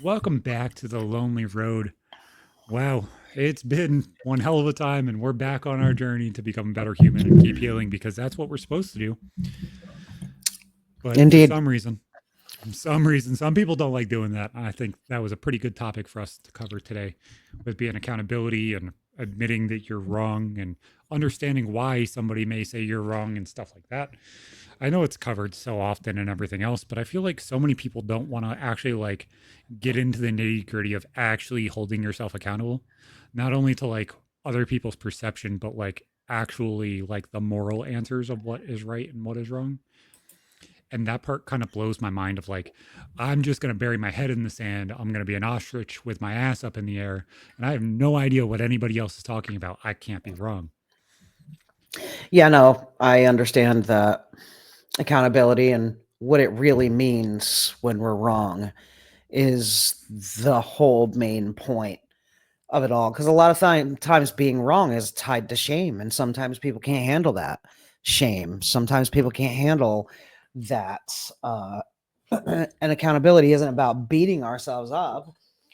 Welcome back to the Lonely Road. Wow, it's been one hell of a time, and we're back on our journey to become a better human and keep healing because that's what we're supposed to do. But Indeed. some people don't like doing that. I think that was a pretty good topic for us to cover today with being accountability and admitting that you're wrong and understanding why somebody may say you're wrong and stuff like that. I know it's covered so often and everything else, but I feel like so many people don't want to actually like get into the nitty gritty of actually holding yourself accountable, not only to like other people's perception, but like actually like the moral answers of what is right and what is wrong. And that part kind of blows my mind of like, I'm just going to bury my head in the sand. I'm going to be an ostrich with my ass up in the air. And I have no idea what anybody else is talking about. I can't be wrong. Yeah, no, I understand the accountability and what it really means when we're wrong is the whole main point of it all. Because a lot of times being wrong is tied to shame, and sometimes people can't handle that shame. Sometimes people can't handle that. And accountability isn't about beating ourselves up,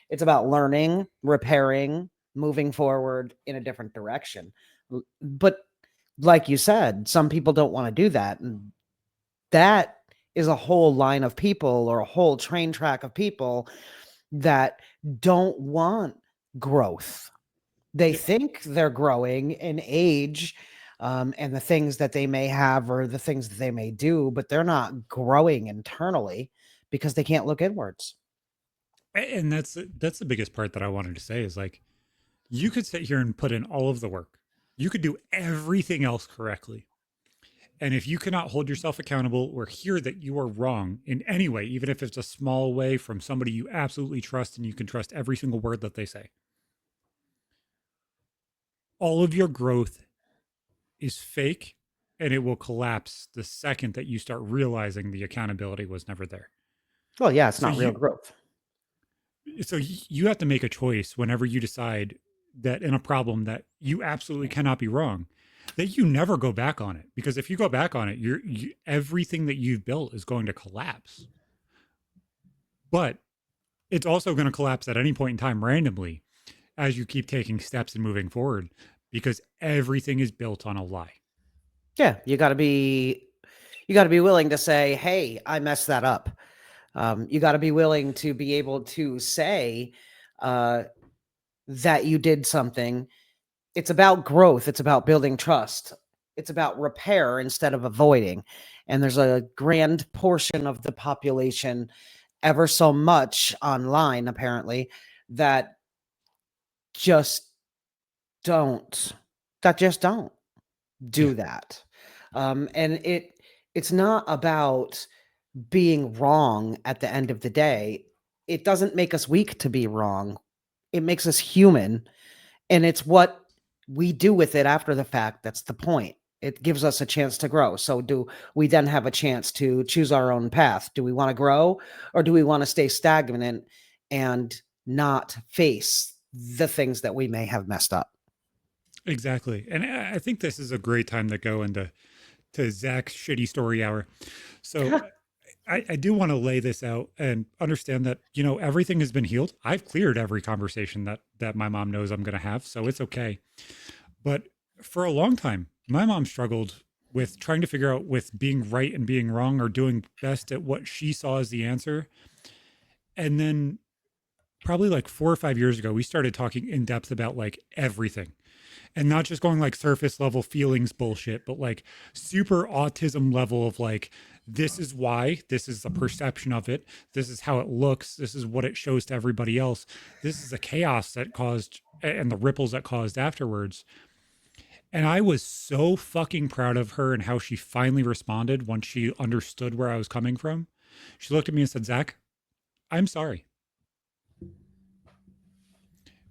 it's about learning, repairing, moving forward in a different direction. But like you said, some people don't want to do that. And that is a whole line of people or a whole train track of people that don't want growth. They Yeah. think they're growing in age, and the things that they may have or the things that they may do, but they're not growing internally because they can't look inwards. And that's the biggest part that I wanted to say is like, you could sit here and put in all of the work. You could do everything else correctly. And if you cannot hold yourself accountable or hear that you are wrong in any way, even if it's a small way from somebody you absolutely trust and you can trust every single word that they say, all of your growth is fake and it will collapse the second that you start realizing the accountability was never there. Well, yeah, it's So not real you growth. you have to make a choice whenever you decide that in a problem that you absolutely cannot be wrong, that you never go back on it, because if you go back on it, everything that you've built is going to collapse. But it's also going to collapse at any point in time randomly as you keep taking steps and moving forward, because everything is built on a lie. Yeah, you got to be willing to say, "Hey, I messed that up." You got to be willing to be able to say uh, that you did something. It's about growth. It's about building trust. It's about repair instead of avoiding. And there's a grand portion of the population, ever so much online, apparently, that just don't, that just don't Yeah, do that. And it's not about being wrong at the end of the day. It doesn't make us weak to be wrong. It makes us human, and it's what we do with it after the fact that's the point. It gives us a chance to grow. So do we then have a chance to choose our own path? Do we want to grow, or do we want to stay stagnant and not face the things that we may have messed up? exactly. And I think this is a great time to go into Zach's shitty story hour. So I do want to lay this out and understand that, you know, everything has been healed. I've cleared every conversation that my mom knows I'm going to have, so it's okay. But for a long time, my mom struggled with trying to figure out with being right and being wrong or doing best at what she saw as the answer. And then probably like 4 or 5 years ago, we started talking in depth about like everything, and not just going like surface level feelings bullshit, but like super autism level of like, this is why, this is the perception of it, this is how it looks, this is what it shows to everybody else, this is the chaos that caused and the ripples that caused afterwards. And I was so fucking proud of her and how she finally responded once she understood where I was coming from. She looked at me and said, Zach, I'm sorry.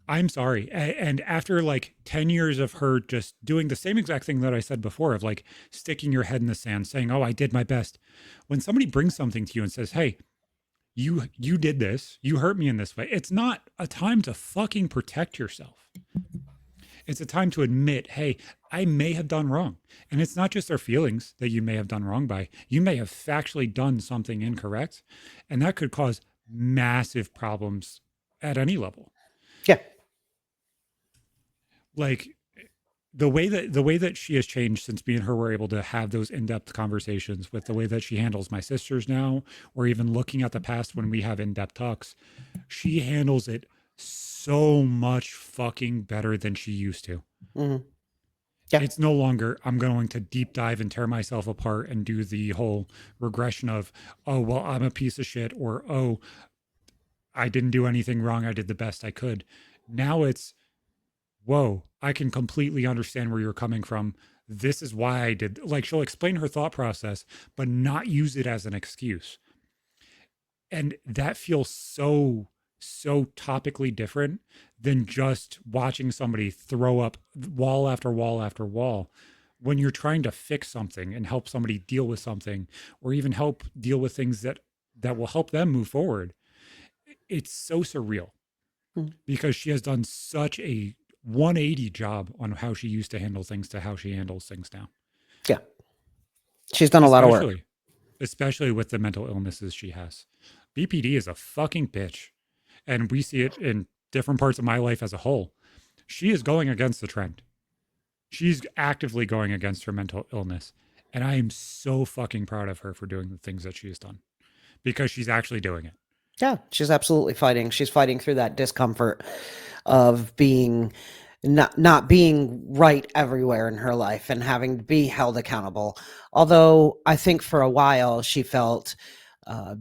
I'm sorry. And after like 10 years of her just doing the same exact thing that I said before, of like sticking your head in the sand, saying, oh, I did my best. When somebody brings something to you and says, hey, you did this, you hurt me in this way, it's not a time to fucking protect yourself. It's a time to admit, hey, I may have done wrong. And it's not just their feelings that you may have done wrong by. You may have factually done something incorrect. And that could cause massive problems at any level. Yeah. Like the way that she has changed since me and her were able to have those in-depth conversations, with the way that she handles my sisters now, or even looking at the past when we have in-depth talks, she handles it so much fucking better than she used to. Hmm. Yeah. It's no longer I'm going to deep dive and tear myself apart and do the whole regression of, oh well, I'm a piece of shit, or oh, I didn't do anything wrong, I did the best I could. Now it's, whoa, I can completely understand where you're coming from. This is why I did. Like, she'll explain her thought process, but not use it as an excuse. And that feels so topically different than just watching somebody throw up wall after wall after wall. When you're trying to fix something and help somebody deal with something, or even help deal with things that will help them move forward, it's so surreal, Mm. because she has done such a 180 job on how she used to handle things to how she handles things now. Yeah. She's done a lot of work. Especially with the mental illnesses she has. BPD is a fucking bitch, and we see it in different parts of my life as a whole. She is going against the trend. She's actively going against her mental illness, and I am so fucking proud of her for doing the things that she has done, because she's actually doing it. Yeah, she's absolutely fighting. She's fighting through that discomfort of being not being right everywhere in her life and having to be held accountable. Although I think for a while she felt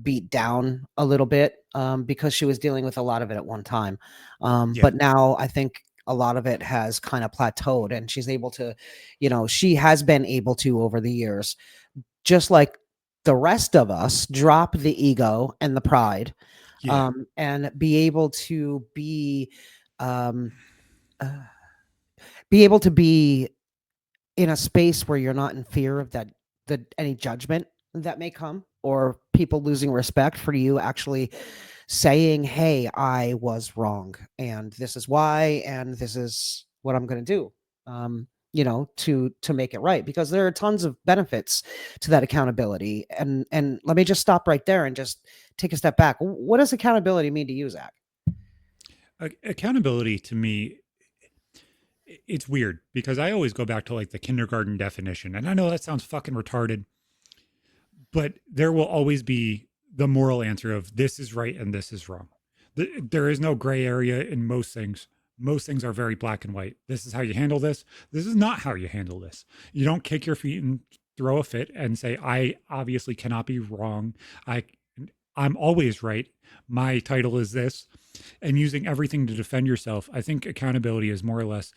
beat down a little bit because she was dealing with a lot of it at one time. Yeah. But now I think a lot of it has kind of plateaued, and she's able to, she has been able to over the years, just like the rest of us, drop the ego and the pride, Yeah. and be able to um, uh, be able to be in a space where you're not in fear of that, any judgment that may come, or people losing respect for you actually saying, hey, I was wrong and this is why, and this is what I'm going to do, to make it right, because there are tons of benefits to that accountability. And let me just stop right there and just take a step back. What does accountability mean to you, Zach? Accountability to me, it's weird, because I always go back to like the kindergarten definition. And I know that sounds fucking retarded, but there will always be the moral answer of this is right and this is wrong. There is no gray area in most things. Most things are very black and white. This is how you handle this. This is not how you handle this. You don't kick your feet and throw a fit and say, I obviously cannot be wrong. I I'm always right. My title is this. And using everything to defend yourself. I think accountability is more or less,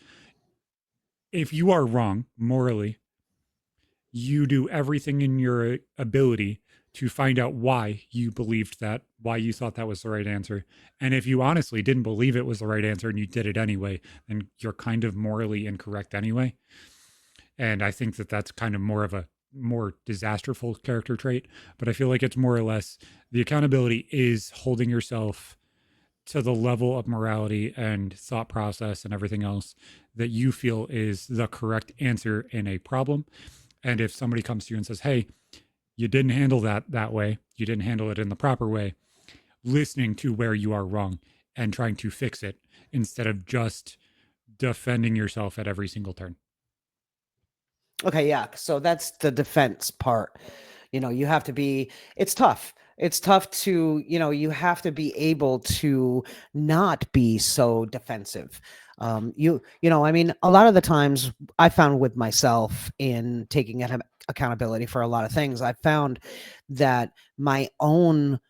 if you are wrong morally, you do everything in your ability to find out why you believed that, why you thought that was the right answer. And if you honestly didn't believe it was the right answer and you did it anyway, then you're kind of morally incorrect anyway. And I think that that's kind of more of a more disasterful character trait. But I feel like it's more or less, the accountability is holding yourself to the level of morality and thought process and everything else that you feel is the correct answer in a problem. And if somebody comes to you and says, hey, you didn't handle that way, you didn't handle it in the proper way, listening to where you are wrong and trying to fix it instead of just defending yourself at every single turn. Okay, yeah. So that's the defense part. You have to be, it's tough. It's tough to, you have to be able to not be so defensive. I mean, a lot of the times I found with myself in taking accountability for a lot of things, I found that my own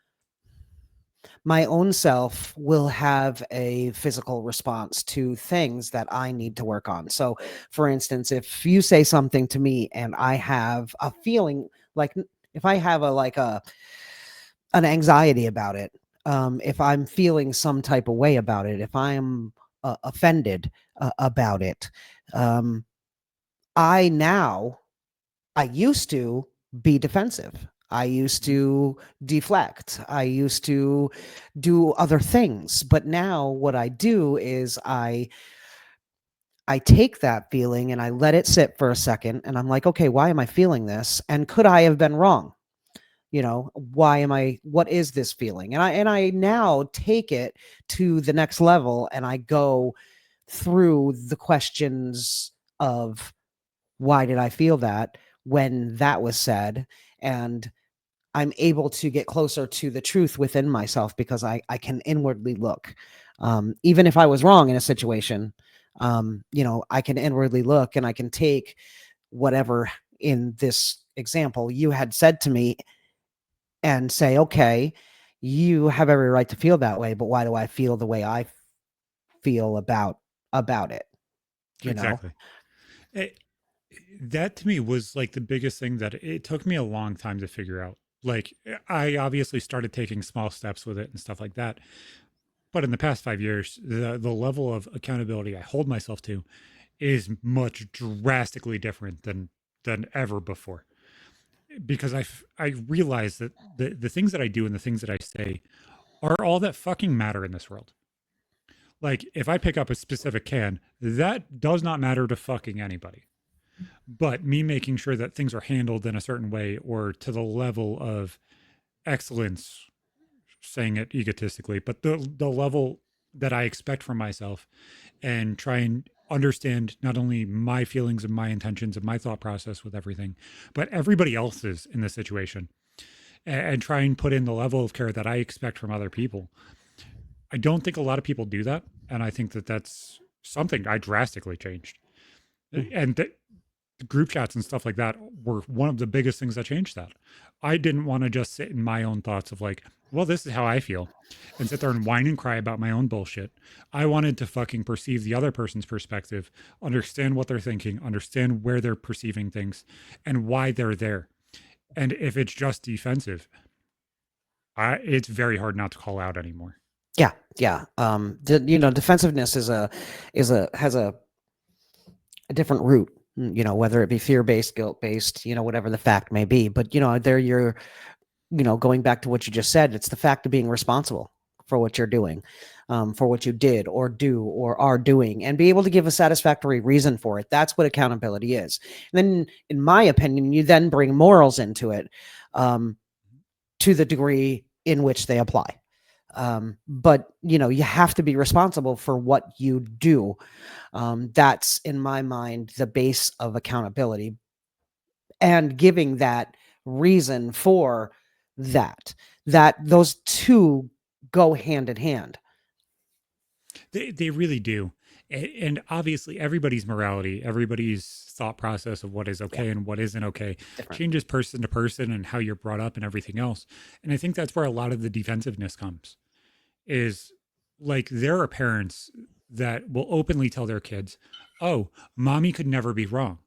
self will have a physical response to things that I need to work on. So, for instance, if you say something to me and I have a feeling like, if I have an anxiety about it, if I'm feeling some type of way about it, if I'm offended about it, um, I now I used to be defensive. I used to deflect. I used to do other things. But now what I do is I take that feeling and I let it sit for a second, and I'm like, okay, why am I feeling this? And could I have been wrong? What is this feeling? And I now take it to the next level, and I go through the questions of why did I feel that when that was said, and I'm able to get closer to the truth within myself because I can inwardly look. Even if I was wrong in a situation, I can inwardly look, and I can take whatever in this example you had said to me and say, okay, you have every right to feel that way, but why do I feel the way I feel about it? You know? Exactly. Eh, that to me was like the biggest thing that it took me a long time to figure out. Like, I obviously started taking small steps with it and stuff like that. But in the past 5 years, the level of accountability I hold myself to is much drastically different than ever before. Because I realize that the things that I do and the things that I say are all that fucking matter in this world. Like, if I pick up a specific can, that does not matter to fucking anybody. But me making sure that things are handled in a certain way or to the level of excellence, saying it egotistically, but the level that I expect from myself, and try and understand not only my feelings and my intentions and my thought process with everything, but everybody else's in the situation, and try and put in the level of care that I expect from other people. I don't think a lot of people do that. And I think that that's something I drastically changed. Mm. And group chats and stuff like that were one of the biggest things that changed that. I didn't want to just sit in my own thoughts of like, well, this is how I feel, and sit there and whine and cry about my own bullshit. I wanted to fucking perceive the other person's perspective, understand what they're thinking, understand where they're perceiving things and why they're there. And if it's just defensive, it's very hard not to call out anymore. Yeah, yeah. Defensiveness has a different root. Whether it be fear based, guilt based, whatever the fact may be. But there you're, going back to what you just said, it's the fact of being responsible for what you're doing, for what you did or do or are doing, and be able to give a satisfactory reason for it. That's what accountability is. And then, in my opinion, you then bring morals into it, um, to the degree in which they apply. But you have to be responsible for what you do. That's, in my mind, the base of accountability, and giving that reason for that those two go hand in hand. They really do. And obviously, everybody's morality, everybody's thought process of what is Yeah, okay and what isn't okay different. changes person to person and how you're brought up and everything else. And I think that's where a lot of the defensiveness comes, is like there are parents that will openly tell their kids, oh, mommy could never be wrong.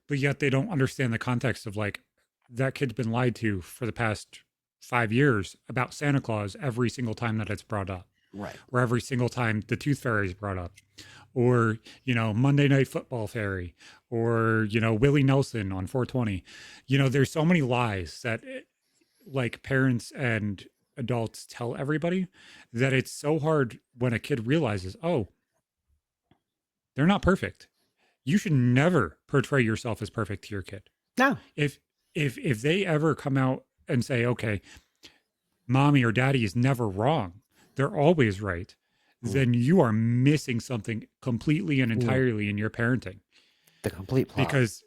But yet they don't understand the context of like that kid's been lied to for the past 5 years about Santa Claus every single time that it's brought up, Right. or every single time the tooth fairy is brought up, or Monday Night Football fairy, or Willie Nelson on 420. There's so many lies that like parents and adults tell everybody, that it's so hard when a kid realizes, oh, they're not perfect. You should never portray yourself as perfect to your kid. No. If they ever come out and say, okay, mommy or daddy is never wrong, they're always right, Mm. then you are missing something completely and Mm. entirely in your parenting, The complete plot. because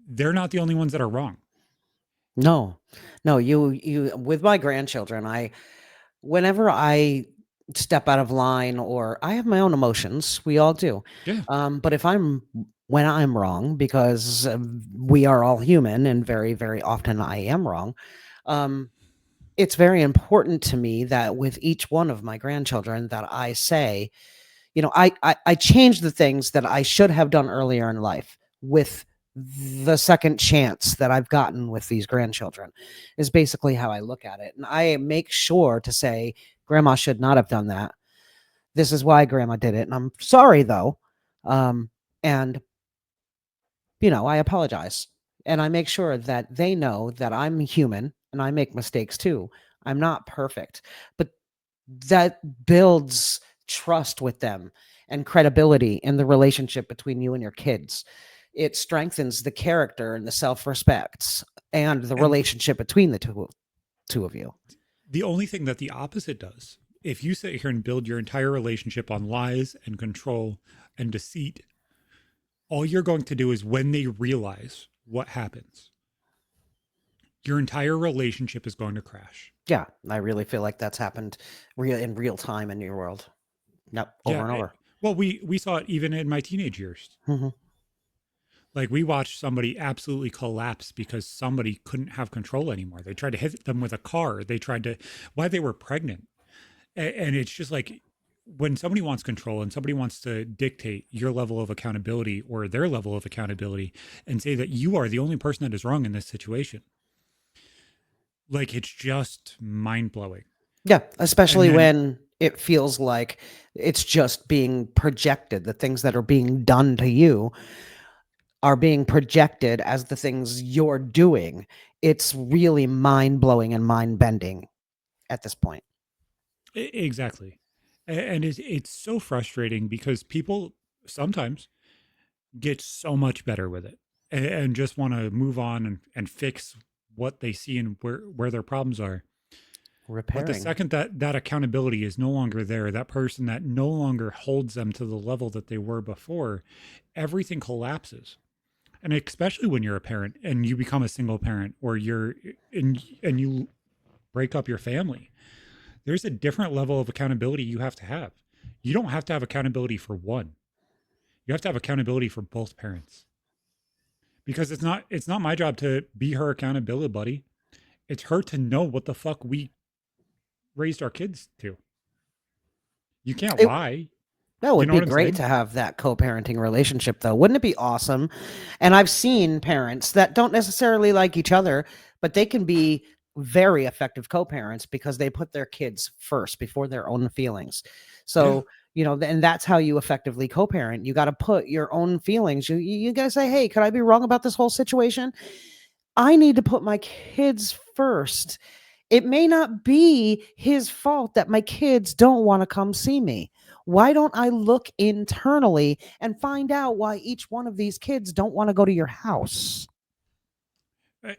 they're not the only ones that are wrong. No, no, you with my grandchildren, whenever I step out of line, or I have my own emotions, we all do. Yeah. But when I'm wrong, because we are all human, and very, very often I am wrong, um, it's very important to me that with each one of my grandchildren that I say, I change the things that I should have done earlier in life with the second chance that I've gotten with these grandchildren, is basically how I look at it. And I make sure to say, Grandma should not have done that. This is why Grandma did it. And I'm sorry, though. And, I apologize. And I make sure that they know that I'm human and I make mistakes too. I'm not perfect, but that builds trust with them and credibility in the relationship between you and your kids. It strengthens the character and the self-respect and the And relationship between the two of you. the only thing that the opposite does, if you sit here and build your entire relationship on lies and control and deceit, all you're going to do is when they realize what happens, your entire relationship is going to crash. Yeah, I really feel like that's happened in real time in your world. Yep, over Yeah. and over. Well, we saw it even in my teenage years. Hmm. Like we watched somebody absolutely collapse because somebody couldn't have control anymore. They tried to hit them with a car. They tried to, why they were pregnant. And it's just like when somebody wants control and somebody wants to dictate your level of accountability or their level of accountability and say that you are the only person that is wrong in this situation, like it's just mind blowing. Yeah, And especially then, when it feels like it's just being projected. The things that are being done to you are being projected as the things you're doing. It's really mind blowing and mind bending at this point. exactly. And it's so frustrating because people sometimes get so much better with it and just want to move on and fix what they see and where their problems are. But the Repairing. second that that accountability is no longer there, that person that no longer holds them to the level that they were before, everything collapses. And especially when you're a parent and you become a single parent or you're and you break up your family, there's a different level of accountability you have to have. You don't have to have accountability for one. You have to have accountability for both parents. Because it's not my job to be her accountability buddy. It's her to know what the fuck we raised our kids to. You can't It lie. That You would know be what I'm great saying? to have that co-parenting relationship, though. Wouldn't it be awesome? And I've seen parents that don't necessarily like each other, but they can be very effective co-parents because they put their kids first before their own feelings. Yeah. So, and that's how you effectively co-parent. You got to put your own feelings. You got to say, "Hey, could I be wrong about this whole situation? I need to put my kids first. It may not be his fault that my kids don't want to come see me. Why don't I look internally and find out why each one of these kids don't want to go to your house?"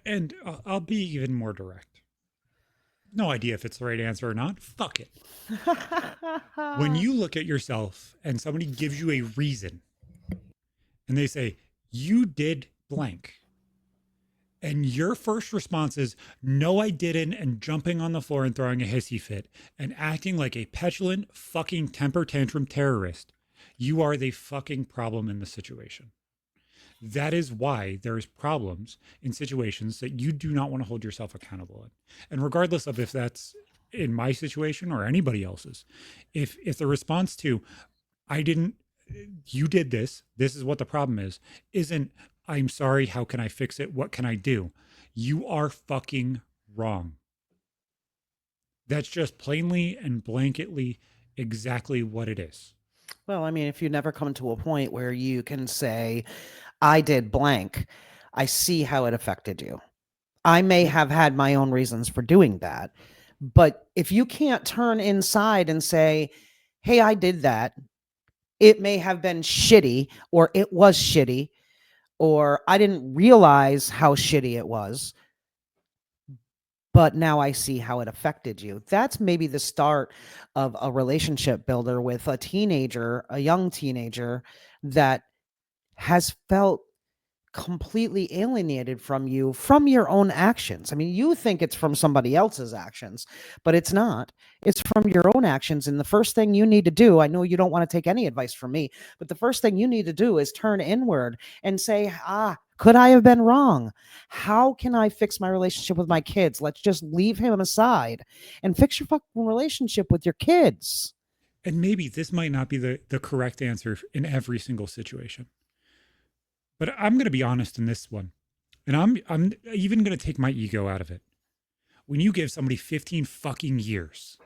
And I'll be even more direct. No idea if it's the right answer or not. Fuck it. When you look at yourself and somebody gives you a reason and they say, you did blank, and your first response is, no, I didn't, and jumping on the floor and throwing a hissy fit and acting like a petulant fucking temper tantrum terrorist, you are the fucking problem in the situation. That is why there's problems in situations that you do not want to hold yourself accountable in. And regardless of if that's in my situation or anybody else's, if the response to I didn't you did this is what the problem is, isn't I'm sorry, how can I fix it? What can I do? You are fucking wrong. That's just plainly and blanketly exactly what it is. Well, I mean, if you never come to a point where you can say, "I did blank, I see how it affected you. I may Yeah. have had my own reasons for doing that." But if you can't turn inside and say, "Hey, I did that. It may have been shitty, or it was shitty, or I didn't realize how shitty it was, but now I see how it affected you." That's maybe the start of a relationship builder with a teenager, a young teenager that has felt completely alienated from you from your own actions. I mean, you think it's from somebody else's actions, but it's not. It's from your own actions. And the first thing you need to do, I know you don't want to take any advice from me, but the first thing you need to do is turn inward and say, could I have been wrong? How can I fix my relationship with my kids? Let's just leave him aside and fix your fucking relationship with your kids. And maybe this might not be the correct answer in every single situation. But I'm going to be honest in this one. And I'm even going to take my ego out of it. When you give somebody 15 fucking years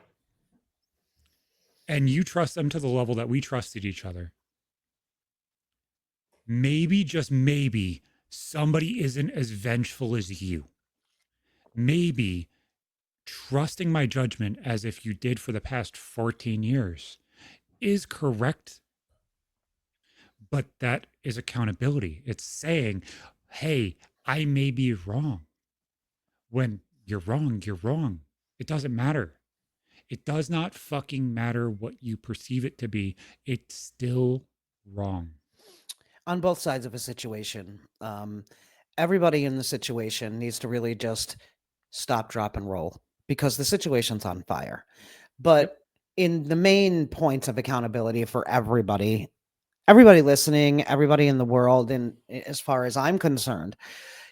and you trust them to the level that we trusted each other, maybe, just maybe, somebody isn't as vengeful as you. Maybe trusting my judgment as if you did for the past 14 years is correct, but that is accountability. It's saying, hey, I may be wrong. when you're wrong, you're wrong. It doesn't matter. It does not fucking matter what you perceive it to be. It's still wrong. On both sides of a situation. Everybody in the situation needs to really just stop, drop, and roll because the situation's on fire. Yep. But in the main points of accountability for everybody listening, everybody in the world, and as far as I'm concerned,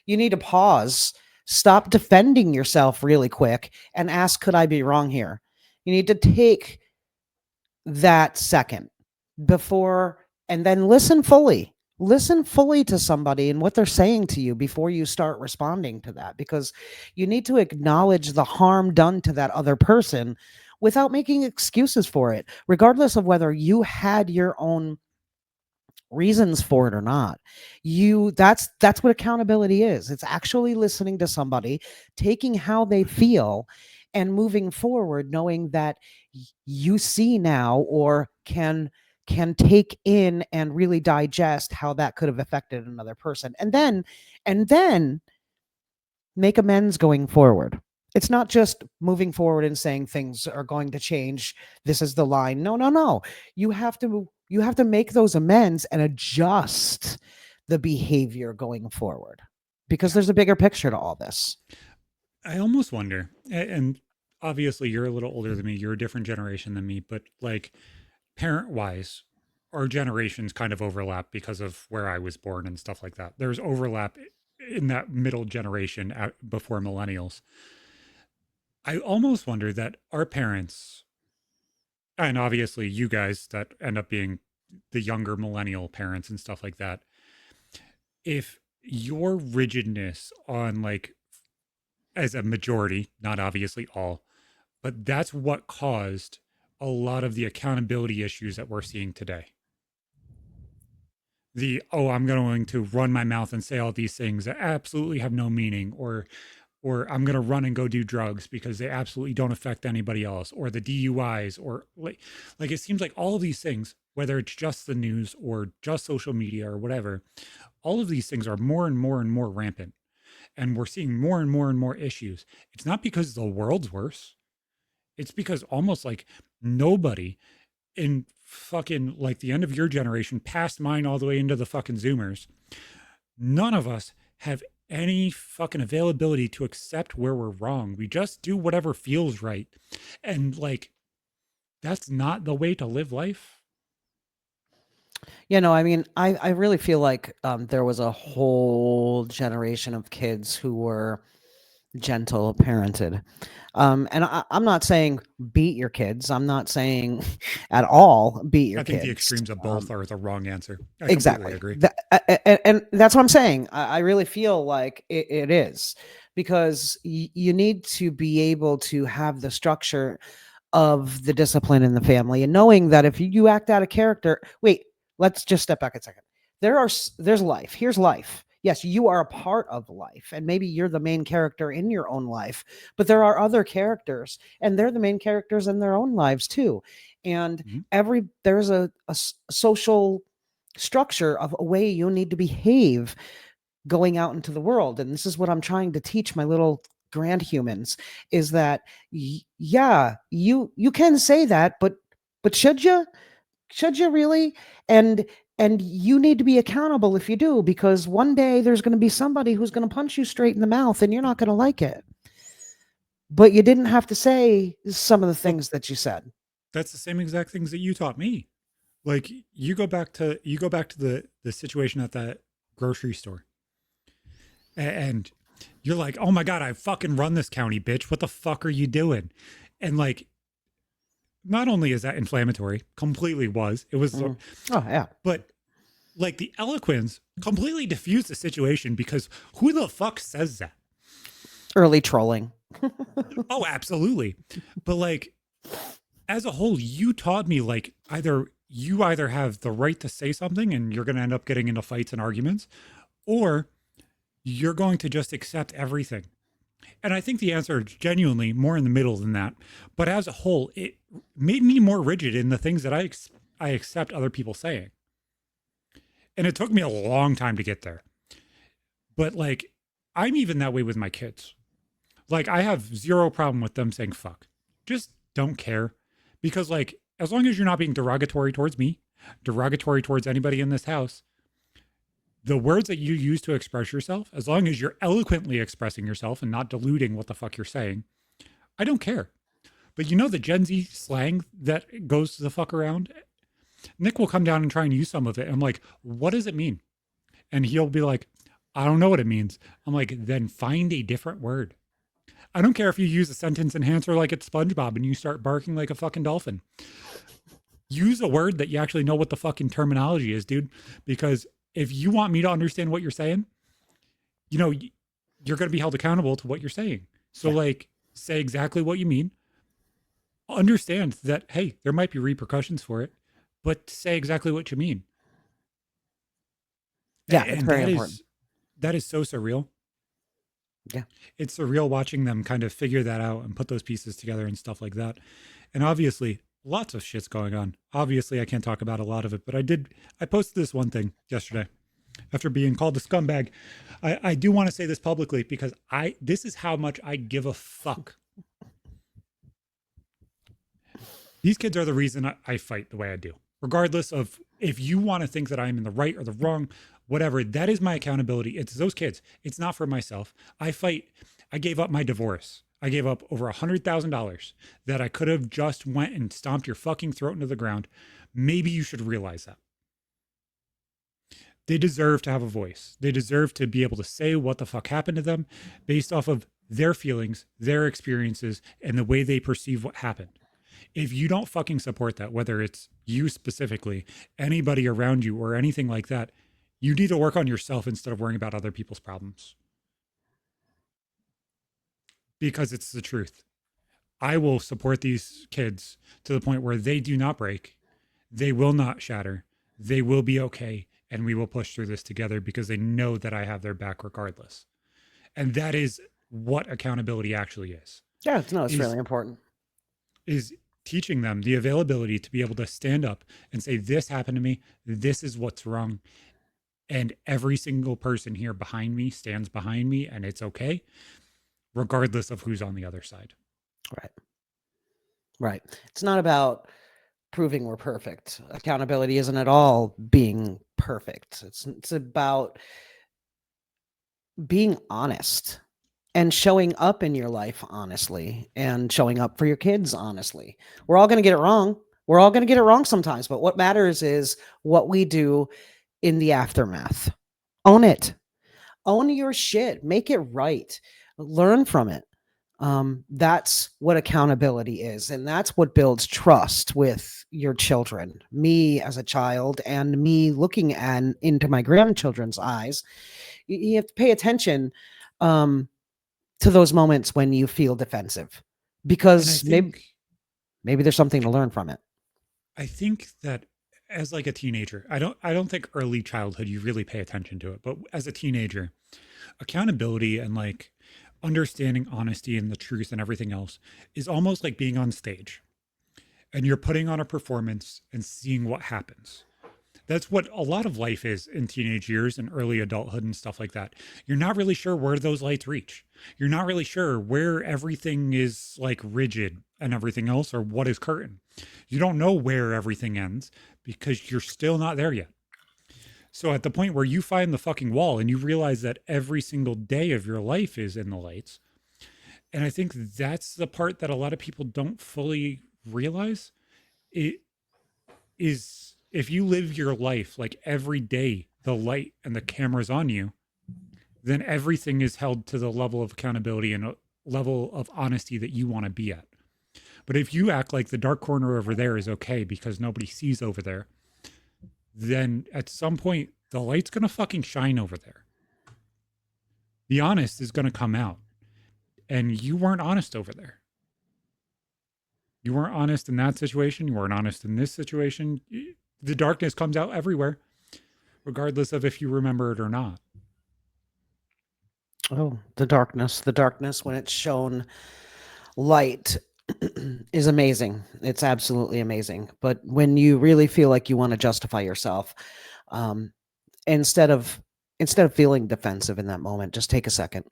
you need to pause, stop defending yourself really quick, and ask, could I be wrong here? You need to take that second before and then listen fully. Listen fully to somebody and what they're saying to you before you start responding to that because you need to acknowledge the harm done to that other person without making excuses for it, regardless of whether you had your own reasons for it or not. That's what accountability is. It's actually listening to somebody, taking how they feel and moving forward knowing that you see now or can take in and really digest how that could have affected another person and then make amends going forward. It's not just moving forward and saying things are going to change. This is the line. No, no, no. You have to make those amends and adjust the behavior going forward because Yeah. there's a bigger picture to all this. I almost wonder, and obviously you're a little older than me, you're a different generation than me, but like parent wise, our generations kind of overlap because of where I was born and stuff like that. There's overlap in that middle generation before millennials. I almost wonder that our parents, and obviously you guys that end up being the younger millennial parents and stuff like that, if your rigidness on like, as a majority, not obviously all, but that's what caused a lot of the accountability issues that we're seeing today. The, oh, I'm going to run my mouth and say all these things that absolutely have no meaning, or I'm going to run and go do drugs because they absolutely don't affect anybody else, or the DUIs, or like it seems like all of these things, whether it's just the news or just social media or whatever, all of these things are more and more and more rampant, and we're seeing more and more and more issues. It's not because the world's worse. It's because almost like nobody in fucking like the end of your generation, past mine all the way into the fucking Zoomers, none of us have any fucking availability to accept where we're wrong. We just do whatever feels right. And like, that's not the way to live life. I mean, I really feel like there was a whole generation of kids who were gentle parented. And I'm not saying beat your kids. I'm not saying at all beat your I think the kids. extremes of both are the wrong answer. I completely Exactly. agree. And that's what I'm saying. I really feel like it is because you need to be able to have the structure of the discipline in the family and knowing that if you act out of character, wait, let's just step back a second. There's life. Here's life. Yes, you are a part of life and maybe you're the main character in your own life, but there are other characters and they're the main characters in their own lives too. And Mhm. there's a social structure of a way you need to behave going out into the world. And this is what I'm trying to teach my little grand humans is that yeah, you can say that, but should you really? And you need to be accountable if you do, because one day there's going to be somebody who's going to punch you straight in the mouth and you're not going to like it. But you didn't have to say some of the Well, things that you said. that's the same exact things that you taught me. Like you go back to the situation at that grocery store, and you're like, oh my god, I fucking run this county, bitch. What the fuck are you doing? And like, not only is that inflammatory, completely was. It was, Mm. Oh yeah. but like the eloquence completely diffused the situation because who the fuck says that? Early trolling. Oh, absolutely. But like, as a whole, you taught me like you either have the right to say something and you're going to end up getting into fights and arguments, or you're going to just accept everything. And I think the answer is genuinely more in the middle than that. But as a whole, it made me more rigid in the things that I accept other people saying. And it took me a long time to get there. But like, I'm even that way with my kids. Like, I have zero problem with them saying fuck. Just don't care. Because, like, as long as you're not being derogatory towards me, derogatory towards anybody in this house, the words that you use to express yourself, as long as you're eloquently expressing yourself and not diluting what the fuck you're saying, I don't care. But you know the Gen Z slang that goes the fuck around? Nick will come down and try and use some of it. I'm like, what does it mean? And he'll be like, I don't know what it means. I'm like, then find a different word. I don't care if you use a sentence enhancer like it's SpongeBob and you start barking like a fucking dolphin. Use a word that you actually know what the fucking terminology is, dude. Because if you want me to understand what you're saying, you know, you're going to be held accountable to what you're saying. So, Yeah. like, say exactly what you mean. Understand that, hey, there might be repercussions for it, but say exactly what you mean. Yeah, it's And very important. that is so surreal. Yeah. It's surreal watching them kind of figure that out and put those pieces together and stuff like that. And obviously, lots of shit's going on. Obviously, I can't talk about a lot of it, but I posted this one thing yesterday after being called a scumbag. I do want to say this publicly because this is how much I give a fuck. These kids are the reason I fight the way I do. Regardless of if you want to think that I'm in the right or the wrong, whatever, that is my accountability. It's those kids. It's not for myself. I gave up my divorce. I gave up over $100,000 that I could have just went and stomped your fucking throat into the ground. Maybe you should realize that. They deserve to have a voice. They deserve to be able to say what the fuck happened to them based off of their feelings, their experiences, and the way they perceive what happened. If you don't fucking support that, whether it's you specifically, anybody around you, or anything like that, you need to work on yourself instead of worrying about other people's problems. Because it's the truth. I will support these kids to the point where they do not break, they will not shatter, they will be okay, and we will push through this together because they know that I have their back regardless. And that is what accountability actually is. Yeah, no, it's Is really important. is teaching them the availability to be able to stand up and say, this happened to me, this is what's wrong, and every single person here behind me stands behind me, and it's okay regardless of who's on the other side. Right. Right. It's not about proving we're perfect. Accountability isn't at all being perfect. It's about being honest and showing up in your life honestly and showing up for your kids honestly. We're all going to get it wrong. We're all going to get it wrong sometimes, but what matters is what we do in the aftermath. Own it. Own your shit. Make it right. Learn from it. That's what accountability is, and that's what builds trust with your children. Me as a child, and me looking into my grandchildren's eyes, you have to pay attention to those moments when you feel defensive, And because maybe there's something to learn from it. I think that as like a teenager, I don't think early childhood you really pay attention to it, but as a teenager, accountability and like understanding honesty and the truth and everything else is almost like being on stage and you're putting on a performance and seeing what happens. That's what a lot of life is in teenage years and early adulthood and stuff like that. You're not really sure where those lights reach. You're not really sure where everything is like rigid and everything else or what is curtain. You don't know where everything ends because you're still not there yet. So at the point where you find the fucking wall and you realize that every single day of your life is in the lights, and I think that's the part that a lot of people don't fully realize, it is if you live your life like every day the light and the camera's on you, then everything is held to the level of accountability and a level of honesty that you want to be at. But if you act like the dark corner over there is okay because nobody sees over there, then at some point the light's going to fucking shine over there. The honest is going to come out. And you weren't honest over there. You weren't honest in that situation. You weren't honest in this situation. The darkness comes out everywhere, regardless of if you remember it or not. Oh, the darkness when it's shown light is amazing. It's absolutely amazing. But when you really feel like you want to justify yourself, instead of instead of feeling defensive in that moment, just take a second.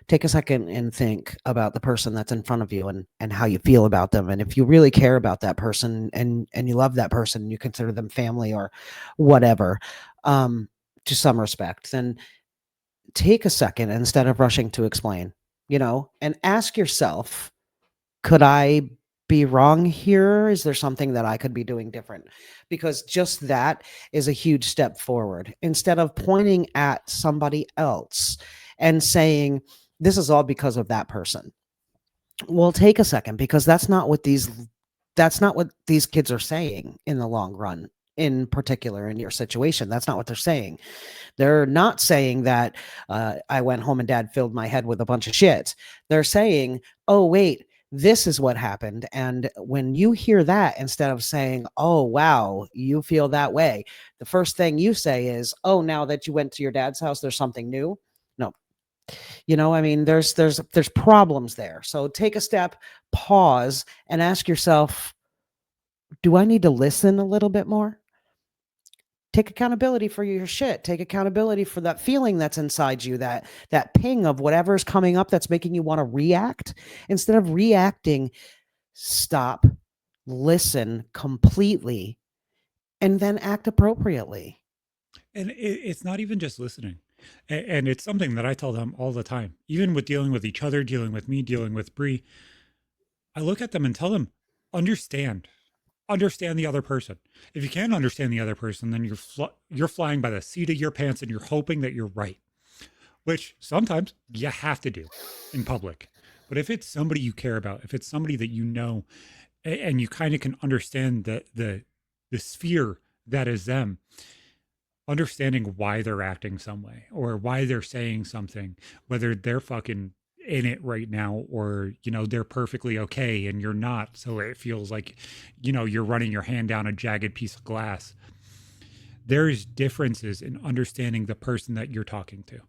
Take a second and think about the person that's in front of you and how you feel about them. And if you really care about that person and you love that person, you consider them family or whatever, um, to some respect, then take a second instead of rushing to explain, and ask yourself, could I be wrong here? Is there something that I could be doing different? Because just that is a huge step forward. Instead of pointing at somebody else and saying, this is all because of that person. Well, take a second, because that's not what these kids are saying in the long run. In particular, in your situation, that's not what they're saying. They're not saying that I went home and dad filled my head with a bunch of shit. They're saying, oh, wait, this is what happened. And when you hear that, instead of saying, oh, wow, you feel that way, the first thing you say is, oh, now that you went to your dad's house, there's something new. No, I mean, there's problems there. So take a step, pause, and ask yourself, do I need to listen a little bit more? Take accountability for your shit. Take accountability for that feeling that's inside you, that ping of whatever's coming up that's making you want to react. Instead of reacting, stop, listen completely, and then act appropriately. And it's not even just listening. And it's something that I tell them all the time, even with dealing with each other, dealing with me, dealing with Bree. I look at them and tell them, understand, understand the other person. If you can't understand the other person, then you're flying by the seat of your pants and you're hoping that you're right, which sometimes you have to do in public. But if it's somebody you care about, if it's somebody that you know, and you kind of can understand the sphere that is them, understanding why they're acting some way or why they're saying something, whether they're fucking in it right now or, they're perfectly okay and you're not. So it feels like, you're running your hand down a jagged piece of glass. There's differences in understanding the person that you're talking to.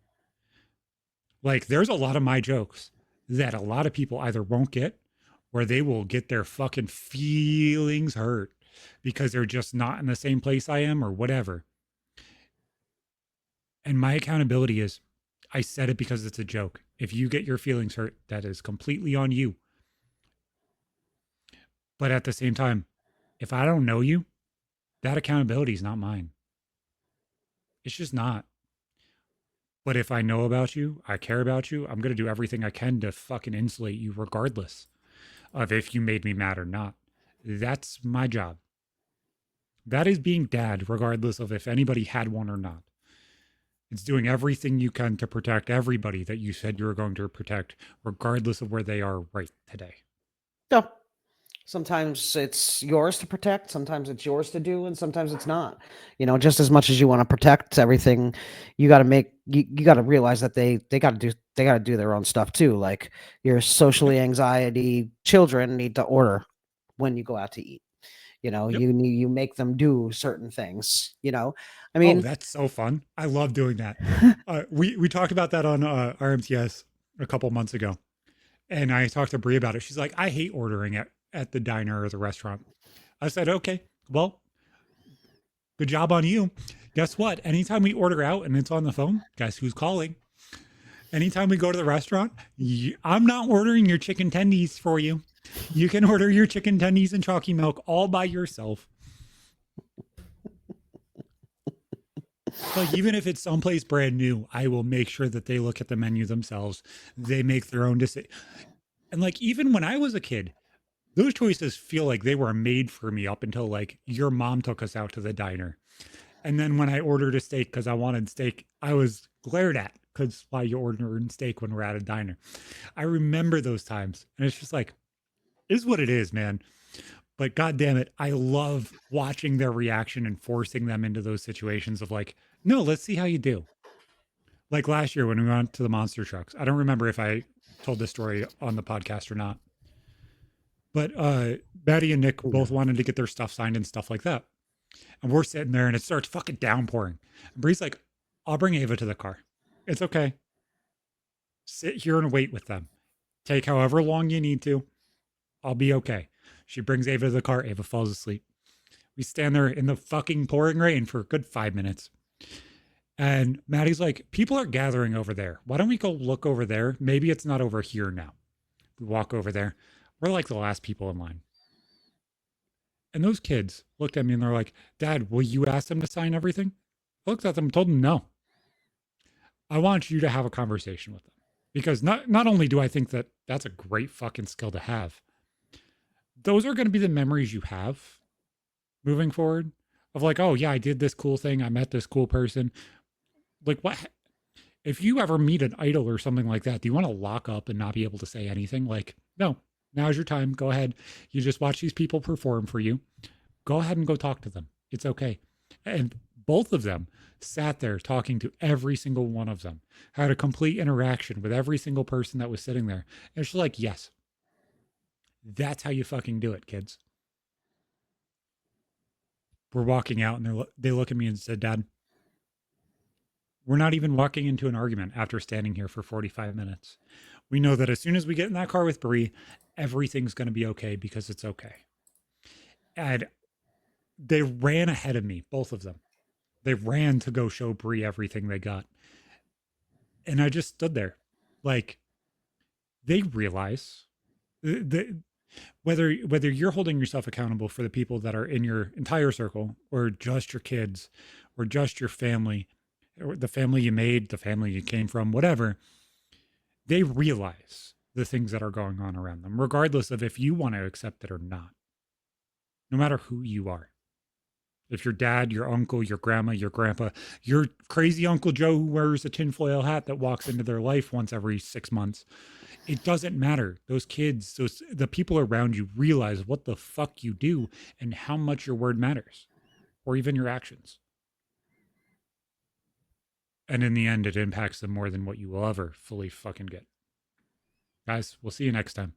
Like, there's a lot of my jokes that a lot of people either won't get or they will get their fucking feelings hurt because they're just not in the same place I am or whatever. And my accountability is I said it because it's a joke. If you get your feelings hurt, that is completely on you. But at the same time, if I don't know you, that accountability is not mine. It's just not. But if I know about you, I care about you, I'm going to do everything I can to fucking insulate you regardless of if you made me mad or not. That's my job. That is being dad, regardless of if anybody had one or not. It's doing everything you can to protect everybody that you said you were going to protect, regardless of where they are right today. Yeah. Sometimes it's yours to protect, sometimes it's yours to do, and sometimes it's not. Just as much as you want to protect everything, you got to you got to realize that they got to do their own stuff too. Like your Yep. socially anxiety children need to order when you go out to eat. Yep. You make them do certain things. I Oh, mean, that's so fun. I love doing that. We talked about that on RMTS a couple months ago. And I talked to Brie about it. She's like, I hate ordering at the diner or the restaurant. I said, okay, well, good job on you. Guess what? Anytime we order out and it's on the phone, guess who's calling? Anytime we go to the restaurant, I'm not ordering your chicken tendies for you. You can order your chicken tendies and chalky milk all by yourself. Like, even if it's someplace brand new, I will make sure that they look at the menu themselves. They make their own decision. And like, even when I was a kid, those choices feel like they were made for me up until like your mom took us out to the diner. And then when I ordered a steak because I wanted steak, I was glared at because why you ordering steak when we're at a diner. I remember those times. And it's just like, is what it is, man. But god damn it, I love watching their reaction and forcing them into those situations of like, no, let's see how you do. Like last year when we went to the monster trucks. I don't remember if I told this story on the podcast or not. But Betty and Nick both wanted to get their stuff signed and stuff like that. And we're sitting there and it starts fucking downpouring. And Bree's like, I'll bring Ava to the car. It's okay. Sit here and wait with them. Take however long you need to. I'll be okay. She brings Ava to the car. Ava falls asleep. We stand there in the fucking pouring rain for a good 5 minutes. And Maddie's like, people are gathering over there. Why don't we go look over there? Maybe it's not over here now. We walk over there. We're like the last people in line. And those kids looked at me and they're like, Dad, will you ask them to sign everything? I looked at them and told them, no. I want you to have a conversation with them. Because not only do I think that that's a great fucking skill to have, those are going to be the memories you have moving forward of like, oh, yeah, I did this cool thing. I met this cool person. Like, what? If you ever meet an idol or something like that, do you want to lock up and not be able to say anything? Like, no, now's your time. Go ahead. You just watch these people perform for you. Go ahead and go talk to them. It's okay. And both of them sat there talking to every single one of them, had a complete interaction with every single person that was sitting there. And it's just like, yes, that's how you fucking do it, kids. We're walking out and they look at me and said, Dad, we're not even walking into an argument after standing here for 45 minutes. We know that as soon as we get in that car with Bree, everything's going to be okay because it's okay. And they ran ahead of me, both of them. They ran to go show Bree everything they got. And I just stood there. Like, they realize that whether you're holding yourself accountable for the people that are in your entire circle or just your kids or just your family or the family you made, the family you came from, whatever, they realize the things that are going on around them, regardless of if you want to accept it or not, no matter who you are. If your dad, your uncle, your grandma, your grandpa, your crazy Uncle Joe who wears a tinfoil hat that walks into their life once every 6 months, it doesn't matter. Those kids, the people around you realize what the fuck you do and how much your word matters, or even your actions. And in the end, it impacts them more than what you will ever fully fucking get. Guys, we'll see you next time.